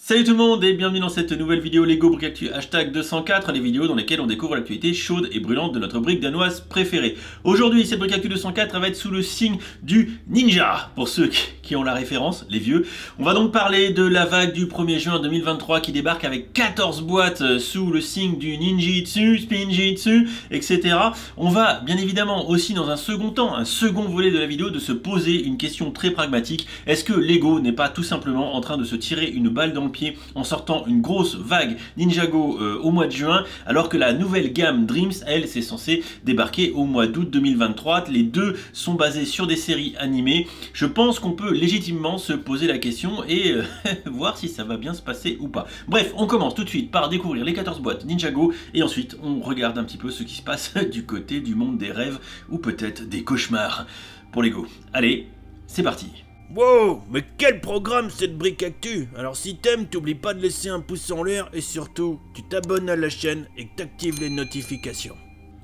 Salut tout le monde et bienvenue dans cette nouvelle vidéo Lego Brick Actu hashtag 204, les vidéos dans lesquelles on découvre l'actualité chaude et brûlante de notre brique danoise préférée. Aujourd'hui, cette Brick Actu 204 va être sous le signe du ninja, pour ceux qui ont la référence, les vieux. On va donc parler de la vague du 1er juin 2023 qui débarque avec 14 boîtes sous le signe du ninjitsu, spinjitsu, etc. On va bien évidemment aussi dans un second temps, un second volet de la vidéo, de se poser une question très pragmatique. Est-ce que Lego n'est pas tout simplement en train de se tirer une balle dans le pied en sortant une grosse vague Ninjago au mois de juin, alors que la nouvelle gamme Dreams, elle, c'est censé débarquer au mois d'août 2023. Les deux sont basés sur des séries animées. Je pense qu'on peut légitimement se poser la question et voir si ça va bien se passer ou pas. Bref, on commence tout de suite par découvrir les 14 boîtes Ninjago et ensuite on regarde un petit peu ce qui se passe du côté du monde des rêves ou peut-être des cauchemars pour Lego. Allez, c'est parti. Wow, mais quel programme cette brique actu! Alors si t'aimes, t'oublies pas de laisser un pouce en l'air et surtout, tu t'abonnes à la chaîne et que t'actives les notifications.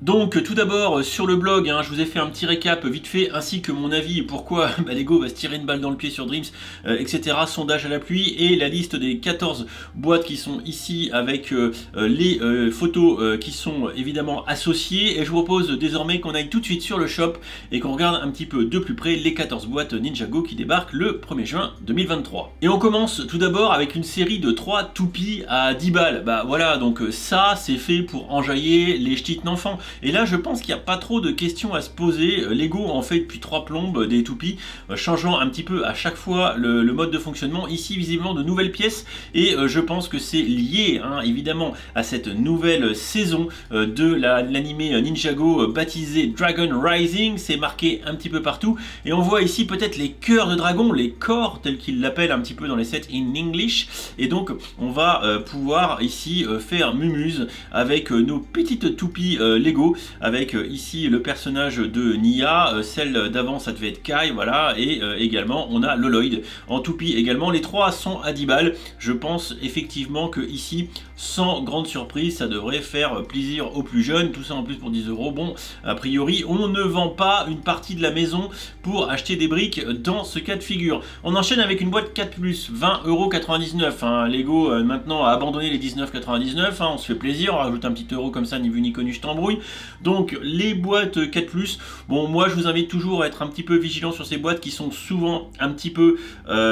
Donc tout d'abord sur le blog, je vous ai fait un petit récap vite fait ainsi que mon avis pourquoi Lego va se tirer une balle dans le pied sur Dreams, etc. Sondage à la pluie et la liste des 14 boîtes qui sont ici avec les photos qui sont évidemment associées. Et je vous propose désormais qu'on aille tout de suite sur le shop et qu'on regarde un petit peu de plus près les 14 boîtes Ninjago qui débarquent le 1er juin 2023. Et on commence tout d'abord avec une série de 3 toupies à 10 balles. Bah voilà, donc ça c'est fait pour enjailler les ch'tites d'enfants. Et là je pense qu'il n'y a pas trop de questions à se poser. Lego en fait depuis 3 plombes des toupies, changeant un petit peu à chaque fois le mode de fonctionnement. Ici visiblement de nouvelles pièces et je pense que c'est lié évidemment à cette nouvelle saison de l'animé Ninjago baptisé Dragon Rising. C'est marqué un petit peu partout et on voit ici peut-être les cœurs de dragon, les corps tels qu'ils l'appellent un petit peu dans les sets in English. Et donc on va pouvoir ici faire mumuse avec nos petites toupies Lego, avec ici le personnage de Nia, celle d'avant ça devait être Kai, voilà, et également on a Loloid en toupie également. Les trois sont à 10 balles. Je pense effectivement que ici, sans grande surprise, ça devrait faire plaisir aux plus jeunes, tout ça en plus pour 10 €. Bon, a priori on ne vend pas une partie de la maison pour acheter des briques dans ce cas de figure. On enchaîne avec une boîte 4+, 20,99 €. Lego maintenant a abandonné les 19,99 €, on se fait plaisir, on rajoute un petit euro comme ça, ni vu ni connu, je t'embrouille. Donc les boîtes 4+, bon moi je vous invite toujours à être un petit peu vigilant sur ces boîtes qui sont souvent un petit peu,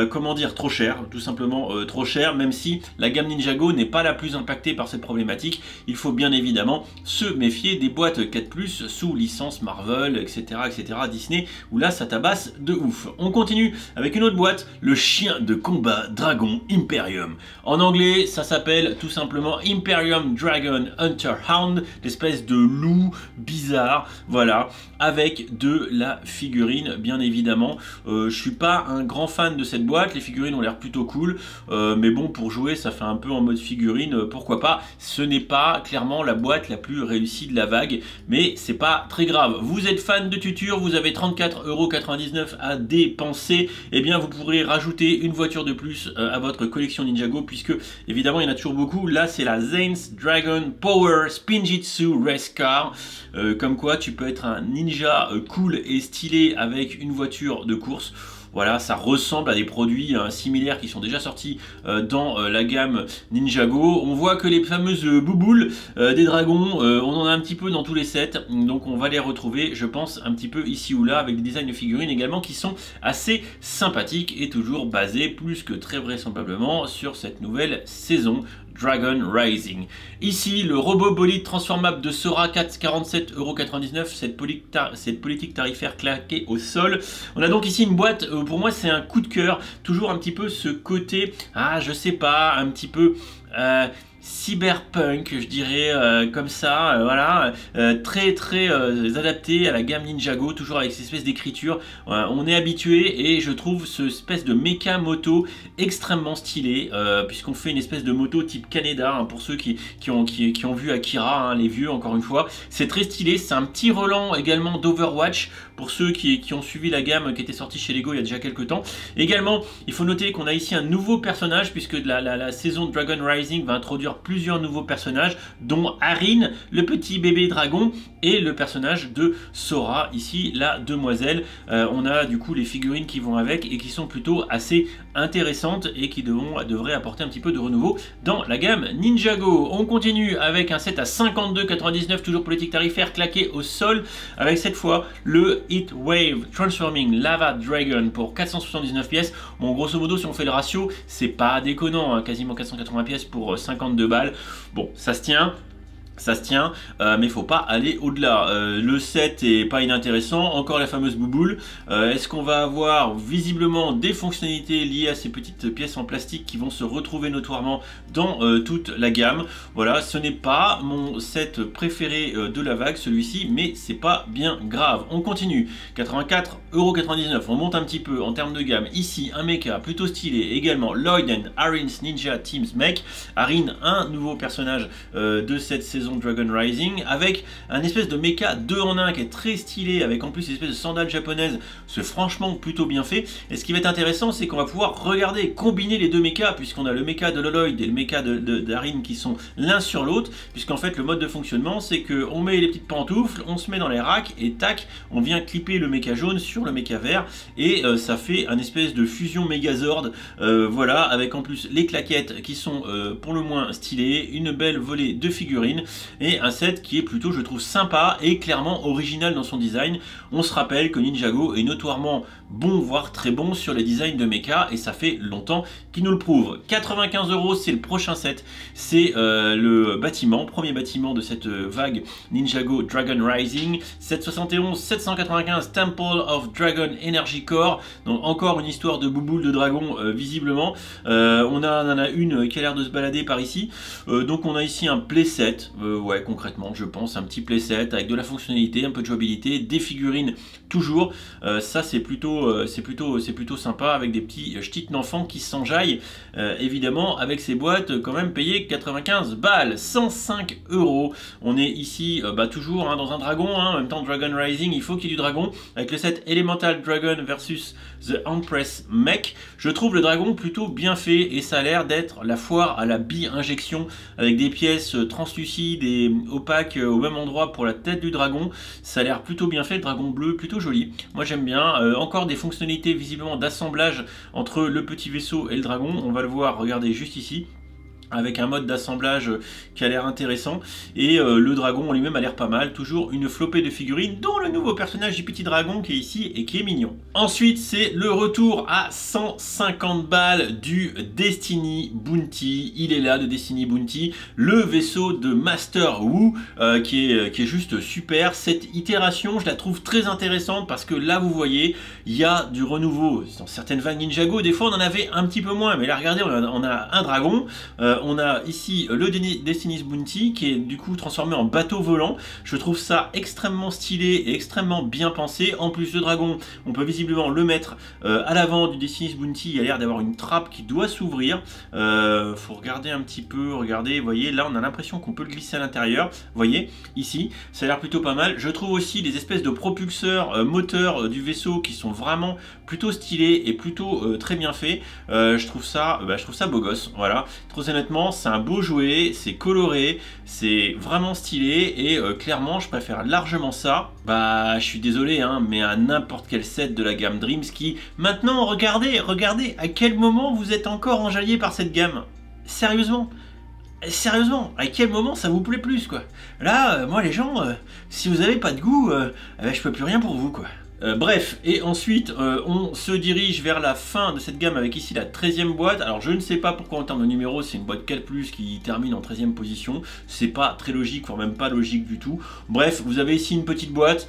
comment dire, trop chères, tout simplement trop chères, même si la gamme Ninjago n'est pas la plus impactée par cette problématique. Il faut bien évidemment se méfier des boîtes 4+, sous licence Marvel, etc., etc., Disney, où là ça tabasse de ouf. On continue avec une autre boîte, le chien de combat Dragon Imperium. En anglais ça s'appelle tout simplement Imperium Dragon Hunter Hound, l'espèce de loup bizarre, voilà, avec de la figurine bien évidemment. Je suis pas un grand fan de cette boîte, les figurines ont l'air plutôt cool, mais bon, pour jouer ça fait un peu en mode figurine, pourquoi pas. Ce n'est pas clairement la boîte la plus réussie de la vague, mais c'est pas très grave. Vous êtes fan de tuture, vous avez 34,99 € à dépenser, et bien vous pourrez rajouter une voiture de plus à votre collection Ninjago, puisque évidemment il y en a toujours beaucoup. Là c'est la Zane's Dragon Power Spinjitsu Race Car, comme quoi tu peux être un ninja cool et stylé avec une voiture de course. Voilà, ça ressemble à des produits similaires qui sont déjà sortis dans la gamme Ninjago. On voit que les fameuses bouboules des dragons, on en a un petit peu dans tous les sets, donc on va les retrouver, je pense, un petit peu ici ou là, avec des designs de figurines également qui sont assez sympathiques et toujours basés plus que très vraisemblablement sur cette nouvelle saison Dragon Rising. Ici, le robot bolide transformable de Sora, 47,99 €, cette politique tarifaire claquée au sol. On a donc ici une boîte, pour moi c'est un coup de cœur, toujours un petit peu ce côté, je sais pas, un petit peu cyberpunk, je dirais, comme ça, voilà, très adapté à la gamme Ninjago, toujours avec cette espèce d'écriture. On est habitué et je trouve ce espèce de méca moto extrêmement stylé, puisqu'on fait une espèce de moto type Canada, pour ceux qui ont vu Akira, les vieux, encore une fois. C'est très stylé, c'est un petit relent également d'Overwatch pour ceux qui ont suivi la gamme qui était sortie chez Lego il y a déjà quelques temps. Également, il faut noter qu'on a ici un nouveau personnage, puisque la saison Dragon Rising va introduire plusieurs nouveaux personnages, dont Arin, le petit bébé dragon, et le personnage de Sora, ici la demoiselle. On a du coup les figurines qui vont avec et qui sont plutôt assez intéressantes et qui devraient apporter un petit peu de renouveau dans la gamme Ninjago. On continue avec un set à 52,99, toujours politique tarifaire, claqué au sol, avec cette fois le Heatwave Transforming Lava Dragon pour 479 pièces. Bon, grosso modo, si on fait le ratio, c'est pas déconnant, hein, quasiment 480 pièces pour 52 balles. Bon, ça se tient. Ça se tient, mais il faut pas aller au-delà. Le set est pas inintéressant, encore la fameuse bouboule. Est-ce qu'on va avoir visiblement des fonctionnalités liées à ces petites pièces en plastique qui vont se retrouver notoirement dans toute la gamme? Voilà, ce n'est pas mon set préféré de la vague, celui-ci, mais c'est pas bien grave. On continue, 84,99 €, on monte un petit peu en termes de gamme. Ici, un mecha plutôt stylé, également Lloyd and Arin's Ninja Teams Mech. Arin, un nouveau personnage de cette saison Dragon Rising, avec un espèce de mecha 2 en 1 qui est très stylé, avec en plus une espèce de sandales japonaise. C'est franchement plutôt bien fait. Et ce qui va être intéressant, c'est qu'on va pouvoir regarder, combiner les deux mechas, puisqu'on a le mecha de Lloyd et le mecha d'Arin qui sont l'un sur l'autre, puisqu'en fait le mode de fonctionnement, c'est qu'on met les petites pantoufles, on se met dans les racks et tac, on vient clipper le mecha jaune sur le mecha vert, et ça fait un espèce de fusion Megazord, voilà, avec en plus les claquettes qui sont pour le moins stylées, une belle volée de figurines, et un set qui est plutôt, je trouve, sympa et clairement original dans son design. On se rappelle que Ninjago est notoirement bon, voire très bon sur les designs de mecha, et ça fait longtemps qu'il nous le prouve. 95 €, c'est le prochain set, c'est le bâtiment, premier bâtiment de cette vague Ninjago Dragon Rising, 771 795 Temple of Dragon Energy Core, donc encore une histoire de bouboule de dragon visiblement. On en a une qui a l'air de se balader par ici, donc on a ici un playset, ouais, concrètement je pense un petit playset avec de la fonctionnalité, un peu de jouabilité, des figurines toujours, ça c'est plutôt sympa, avec des petits ch'tis d'enfants qui s'enjaillent, évidemment, avec ces boîtes quand même payées 95 balles, 105 €. On est ici toujours dans un dragon, hein, en même temps Dragon Rising, il faut qu'il y ait du dragon, avec le set Elemental Dragon versus The Empress Mech. Je trouve le dragon plutôt bien fait, et ça a l'air d'être la foire à la bi-injection, avec des pièces translucides et opaques au même endroit pour la tête du dragon. Ça a l'air plutôt bien fait, le dragon bleu, plutôt joli. Moi j'aime bien. Encore des fonctionnalités visiblement d'assemblage entre le petit vaisseau et le dragon. On va le voir, regardez juste ici, avec un mode d'assemblage qui a l'air intéressant, et le dragon en lui-même a l'air pas mal. Toujours une flopée de figurines, dont le nouveau personnage du petit dragon qui est ici et qui est mignon. Ensuite, c'est le retour à 150 balles du Destiny Bounty. Il est là, le Destiny Bounty, le vaisseau de Master Wu, qui est juste super. Cette itération, je la trouve très intéressante, parce que là, vous voyez, il y a du renouveau. Dans certaines vagues Ninjago, des fois, on en avait un petit peu moins, mais là, regardez, on a un dragon. On a ici le Destiny's Bounty qui est du coup transformé en bateau volant. Je trouve ça extrêmement stylé et extrêmement bien pensé. En plus, le dragon, on peut visiblement le mettre à l'avant du Destiny's Bounty. Il a l'air d'avoir une trappe qui doit s'ouvrir. Faut regarder un petit peu, regardez, vous voyez, là on a l'impression qu'on peut le glisser à l'intérieur. Vous voyez, ici, ça a l'air plutôt pas mal. Je trouve aussi les espèces de propulseurs moteurs du vaisseau qui sont vraiment plutôt stylés et plutôt très bien faits. Je trouve ça beau gosse, voilà. Très honnêtement, c'est un beau jouet, c'est coloré, c'est vraiment stylé, et clairement je préfère largement ça, je suis désolé, hein, mais à n'importe quel set de la gamme Dreams qui, maintenant, regardez à quel moment vous êtes encore enjaillé par cette gamme. Sérieusement, à quel moment ça vous plaît plus, quoi. Là, moi les gens, si vous avez pas de goût, je peux plus rien pour vous, quoi. Bref, et ensuite on se dirige vers la fin de cette gamme avec ici la 13e boîte. Alors je ne sais pas pourquoi en termes de numéro c'est une boîte 4+, qui termine en 13e position. C'est pas très logique, voire même pas logique du tout. Bref, vous avez ici une petite boîte.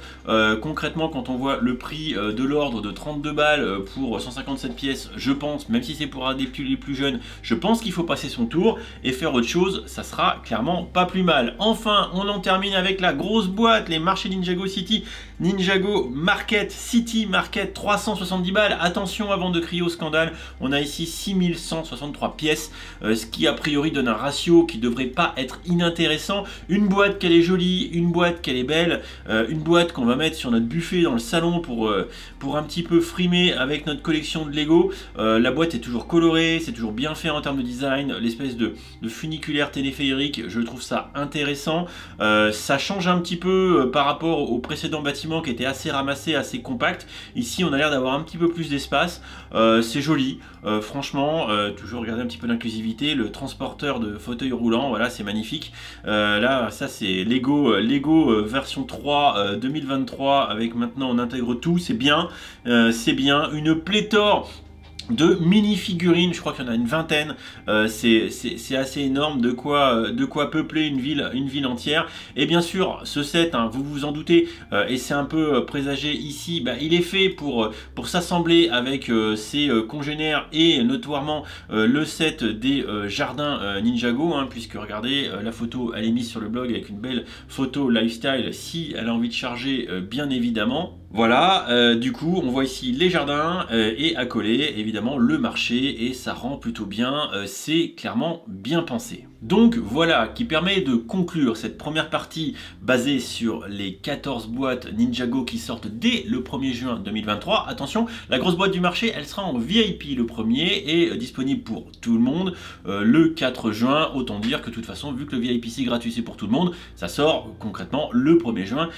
Concrètement, quand on voit le prix de l'ordre de 32 balles pour 157 pièces, je pense, même si c'est pour les plus jeunes, je pense qu'il faut passer son tour et faire autre chose. Ça sera clairement pas plus mal. Enfin, on en termine avec la grosse boîte, les marchés Ninjago City. Ninjago Market, City Market, 370 balles. Attention avant de crier au scandale, on a ici 6163 pièces, ce qui a priori donne un ratio qui devrait pas être inintéressant. Une boîte qu'elle est jolie, une boîte qu'elle est belle, une boîte qu'on va mettre sur notre buffet dans le salon pour un petit peu frimer avec notre collection de Lego. La boîte est toujours colorée, c'est toujours bien fait en termes de design, l'espèce de funiculaire téléphérique, je trouve ça intéressant. Ça change un petit peu par rapport au précédent bâtiment qui était assez ramassé, assez compact. Ici on a l'air d'avoir un petit peu plus d'espace, c'est joli, franchement, toujours regarder un petit peu l'inclusivité, le transporteur de fauteuil roulant, voilà, c'est magnifique. Là ça c'est Lego version 3 2023 avec maintenant on intègre tout, c'est bien, une pléthore de mini figurines, je crois qu'il y en a une vingtaine, c'est assez énorme, de quoi peupler une ville entière. Et bien sûr ce set, hein, vous vous en doutez, et c'est un peu présagé ici, il est fait pour s'assembler avec ses congénères et notoirement le set des jardins Ninjago, hein, puisque regardez, la photo elle est mise sur le blog avec une belle photo lifestyle si elle a envie de charger, bien évidemment. Voilà, du coup on voit ici les jardins et à coller évidemment le marché, et ça rend plutôt bien, c'est clairement bien pensé. Donc voilà qui permet de conclure cette première partie basée sur les 14 boîtes Ninjago qui sortent dès le 1er juin 2023. Attention, la grosse boîte du marché elle sera en VIP le 1er et disponible pour tout le monde le 4 juin. Autant dire que de toute façon, vu que le VIP c'est gratuit, c'est pour tout le monde, ça sort concrètement le 1er juin.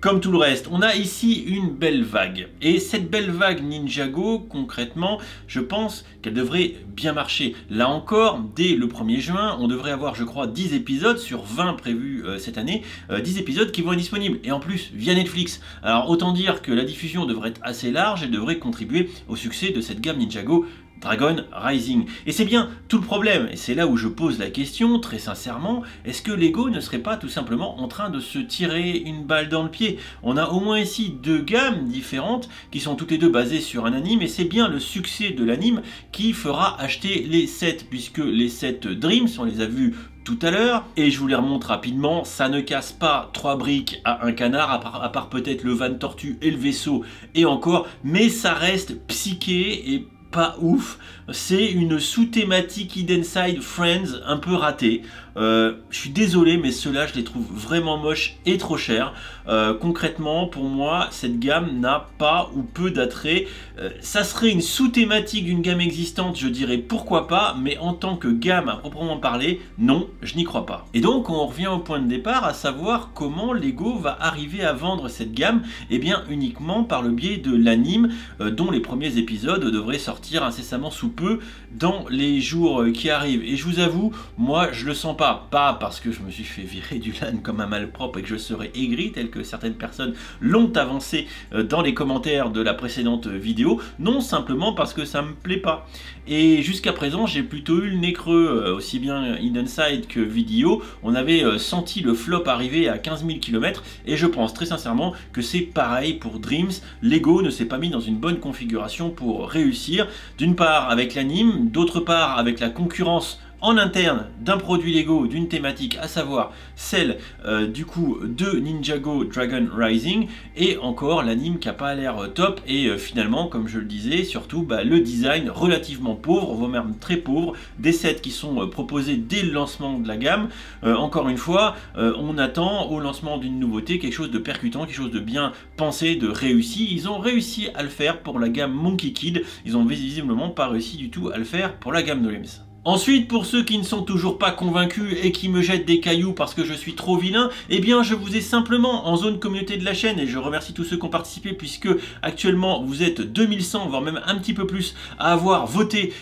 Comme tout le reste, on a ici une belle vague. Et cette belle vague Ninjago, concrètement, je pense qu'elle devrait bien marcher. Là encore, dès le 1er juin, on devrait avoir, je crois, 10 épisodes sur 20 prévus cette année. 10 épisodes qui vont être disponibles. Et en plus, via Netflix. Alors, autant dire que la diffusion devrait être assez large et devrait contribuer au succès de cette gamme Ninjago Dragon Rising. Et c'est bien tout le problème, et c'est là où je pose la question, très sincèrement, est-ce que Lego ne serait pas tout simplement en train de se tirer une balle dans le pied? On a au moins ici deux gammes différentes, qui sont toutes les deux basées sur un anime, et c'est bien le succès de l'anime qui fera acheter les sets, puisque les sets Dreams, on les a vus tout à l'heure, et je vous les remonte rapidement, ça ne casse pas 3 briques à un canard, à part peut-être le van tortue et le vaisseau, et encore, mais ça reste psyché et pas ouf. C'est une sous-thématique Hidden Side Friends un peu ratée. Je suis désolé, mais ceux-là, je les trouve vraiment moches et trop chers. Concrètement, pour moi, cette gamme n'a pas ou peu d'attrait. Ça serait une sous-thématique d'une gamme existante, je dirais pourquoi pas, mais en tant que gamme à proprement parler, non, je n'y crois pas. Et donc, on revient au point de départ, à savoir comment Lego va arriver à vendre cette gamme. Eh bien, uniquement par le biais de l'anime, dont les premiers épisodes devraient sortir incessamment sous peu dans les jours qui arrivent. Et je vous avoue, moi, je le sens pas parce que je me suis fait virer du LAN comme un malpropre et que je serais aigri, tel que certaines personnes l'ont avancé dans les commentaires de la précédente vidéo, non, simplement parce que ça me plaît pas. Et jusqu'à présent, j'ai plutôt eu le nez creux, aussi bien Hidden Side que vidéo. On avait senti le flop arriver à 15 000 km, et je pense très sincèrement que c'est pareil pour Dreams. Lego ne s'est pas mis dans une bonne configuration pour réussir, d'une part avec l'anime, d'autre part avec la concurrence en interne d'un produit Lego, d'une thématique, à savoir celle du coup de Ninjago Dragon Rising, et encore l'anime qui n'a pas l'air top, et finalement, comme je le disais, surtout le design relativement pauvre, voire même très pauvre, des sets qui sont proposés dès le lancement de la gamme. Encore une fois, on attend au lancement d'une nouveauté quelque chose de percutant, quelque chose de bien pensé, de réussi. Ils ont réussi à le faire pour la gamme Monkey Kid, ils ont visiblement pas réussi du tout à le faire pour la gamme Dreams. Ensuite, pour ceux qui ne sont toujours pas convaincus et qui me jettent des cailloux parce que je suis trop vilain, eh bien je vous ai simplement en zone communauté de la chaîne, et je remercie tous ceux qui ont participé, puisque actuellement vous êtes 2100 voire même un petit peu plus à avoir voté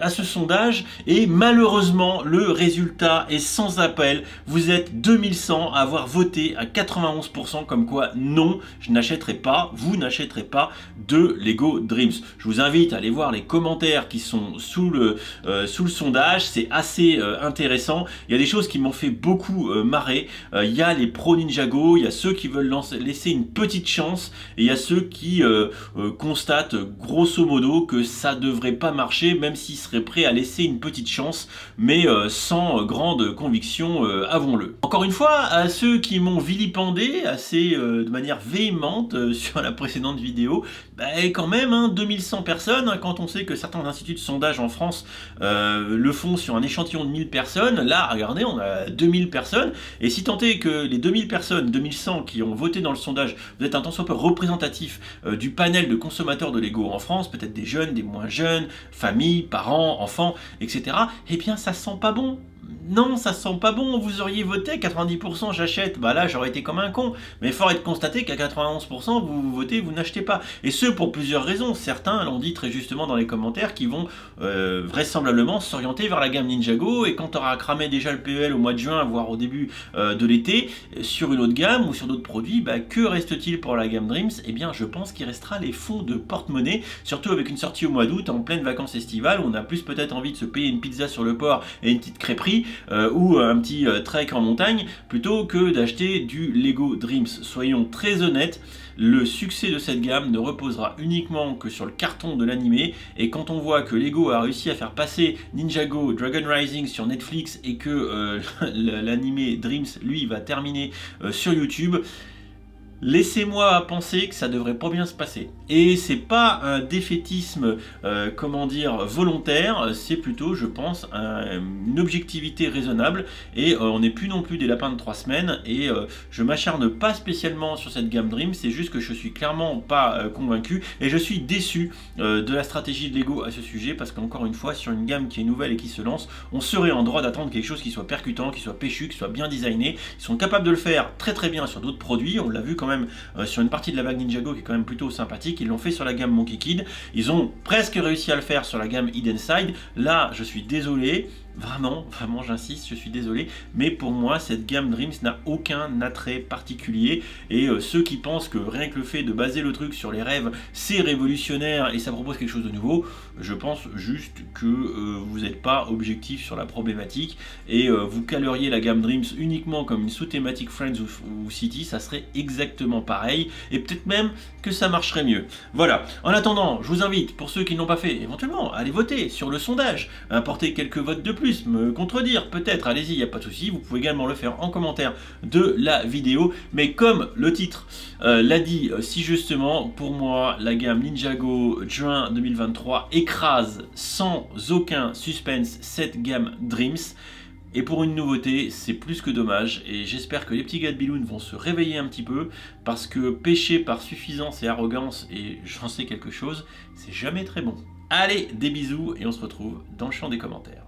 à ce sondage, et malheureusement le résultat est sans appel. Vous êtes 2100 à avoir voté à 91% comme quoi non, je n'achèterai pas, vous n'achèterez pas de Lego Dreams. Je vous invite à aller voir les commentaires qui sont sous le sondage. sondage, c'est assez intéressant. Il y a des choses qui m'ont fait beaucoup marrer. Il y a les pro Ninjago, il y a ceux qui veulent laisser une petite chance, et il y a ceux qui constatent grosso modo que ça devrait pas marcher, même s'ils seraient prêts à laisser une petite chance, mais sans grande conviction, avouons-le. Encore une fois, à ceux qui m'ont vilipendé assez de manière véhémente sur la précédente vidéo, bah, quand même, hein, 2100 personnes, hein, quand on sait que certains instituts de sondage en France le font sur un échantillon de 1000 personnes, là, regardez, on a 2000 personnes, et si tant est que les 2000 personnes, 2100 qui ont voté dans le sondage, vous êtes un tant soit peu représentatif du panel de consommateurs de Lego en France, peut-être des jeunes, des moins jeunes, familles, parents, enfants, etc., eh bien ça sent pas bon. Non, ça sent pas bon, vous auriez voté 90% j'achète, bah là j'aurais été comme un con, mais il faudrait constater qu'à 91% vous votez, vous n'achetez pas. Et ce pour plusieurs raisons, certains l'ont dit très justement dans les commentaires, qui vont vraisemblablement s'orienter vers la gamme Ninjago, et quand tu auras cramé déjà le PEL au mois de juin, voire au début de l'été, sur une autre gamme ou sur d'autres produits, bah, que reste-t-il pour la gamme Dreams? Eh bien je pense qu'il restera les fonds de porte-monnaie, surtout avec une sortie au mois d'août, en pleine vacances estivales, où on a plus peut-être envie de se payer une pizza sur le port et une petite crêperie, ou un petit trek en montagne, plutôt que d'acheter du Lego Dreams. Soyons très honnêtes, le succès de cette gamme ne reposera uniquement que sur le carton de l'animé, et quand on voit que Lego a réussi à faire passer Ninjago Dragon Rising sur Netflix, et que l'animé Dreams, lui, va terminer sur YouTube, laissez-moi penser que ça devrait pas bien se passer. Et c'est pas un défaitisme, comment dire, volontaire, c'est plutôt, je pense, une objectivité raisonnable, et on n'est plus non plus des lapins de 3 semaines, et je m'acharne pas spécialement sur cette gamme Dream, c'est juste que je suis clairement pas convaincu, et je suis déçu de la stratégie de Lego à ce sujet, parce qu'encore une fois, sur une gamme qui est nouvelle et qui se lance, on serait en droit d'attendre quelque chose qui soit percutant, qui soit péchu, qui soit bien designé. Ils sont capables de le faire très très bien sur d'autres produits, on l'a vu quand même sur une partie de la vague Ninjago qui est quand même plutôt sympathique. Ils l'ont fait sur la gamme Monkey Kid, ils ont presque réussi à le faire sur la gamme Hidden Side. Là je suis désolé, vraiment j'insiste, je suis désolé, mais pour moi cette gamme Dreams n'a aucun attrait particulier, et ceux qui pensent que rien que le fait de baser le truc sur les rêves c'est révolutionnaire et ça propose quelque chose de nouveau, je pense juste que vous n'êtes pas objectif sur la problématique, et vous caleriez la gamme Dreams uniquement comme une sous-thématique Friends ou City, ça serait exactement pareil, et peut-être même que ça marcherait mieux. Voilà, en attendant, je vous invite, pour ceux qui n'ont pas fait, éventuellement, à aller voter sur le sondage, apporter quelques votes de plus, me contredire peut-être, allez-y, il n'y a pas de souci, vous pouvez également le faire en commentaire de la vidéo, mais comme le titre l'a dit si justement, pour moi, la gamme Ninjago juin 2023 écrase sans aucun suspense cette gamme Dreams. Et pour une nouveauté, c'est plus que dommage, et j'espère que les petits gars de Biloun vont se réveiller un petit peu, parce que pécher par suffisance et arrogance, et j'en sais quelque chose, c'est jamais très bon. Allez, des bisous, et on se retrouve dans le champ des commentaires.